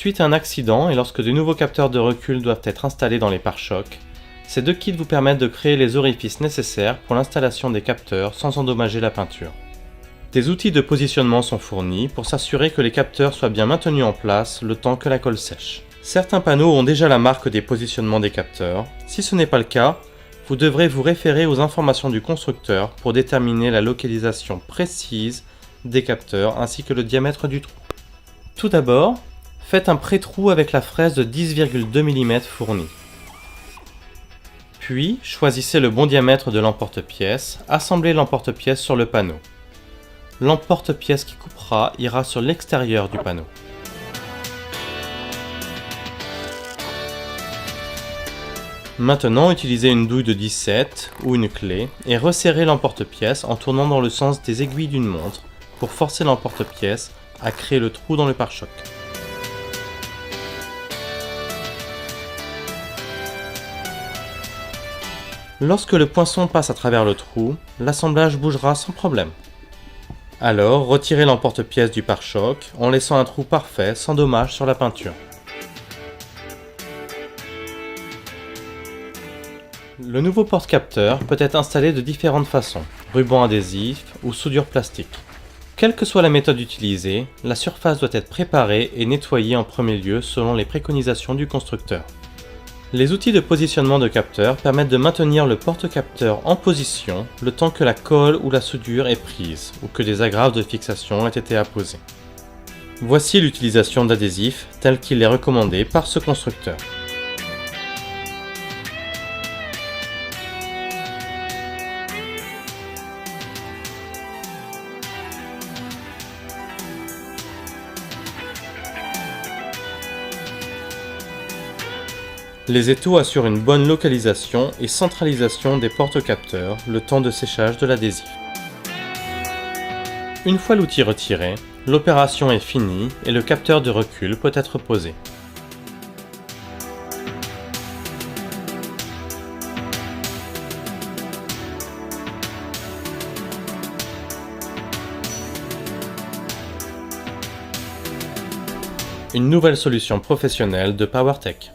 Suite à un accident et lorsque de nouveaux capteurs de recul doivent être installés dans les pare-chocs, ces deux kits vous permettent de créer les orifices nécessaires pour l'installation des capteurs sans endommager la peinture. Des outils de positionnement sont fournis pour s'assurer que les capteurs soient bien maintenus en place le temps que la colle sèche. Certains panneaux ont déjà la marque des positionnements des capteurs. Si ce n'est pas le cas, vous devrez vous référer aux informations du constructeur pour déterminer la localisation précise des capteurs ainsi que le diamètre du trou. Tout d'abord, faites un pré-trou avec la fraise de 10,2 mm fournie. Puis, choisissez le bon diamètre de l'emporte-pièce, assemblez l'emporte-pièce sur le panneau. L'emporte-pièce qui coupera ira sur l'extérieur du panneau. Maintenant, utilisez une douille de 17 ou une clé et resserrez l'emporte-pièce en tournant dans le sens des aiguilles d'une montre pour forcer l'emporte-pièce à créer le trou dans le pare-choc. Lorsque le poinçon passe à travers le trou, l'assemblage bougera sans problème. Alors, retirez l'emporte-pièce du pare-choc en laissant un trou parfait sans dommage sur la peinture. Le nouveau porte-capteur peut être installé de différentes façons, ruban adhésif ou soudure plastique. Quelle que soit la méthode utilisée, la surface doit être préparée et nettoyée en premier lieu selon les préconisations du constructeur. Les outils de positionnement de capteurs permettent de maintenir le porte-capteur en position le temps que la colle ou la soudure est prise ou que des agrafes de fixation aient été apposées. Voici l'utilisation d'adhésifs tel qu'il est recommandé par ce constructeur. Les étaux assurent une bonne localisation et centralisation des porte-capteurs le temps de séchage de l'adhésif. Une fois l'outil retiré, l'opération est finie et le capteur de recul peut être posé. Une nouvelle solution professionnelle de PowerTech.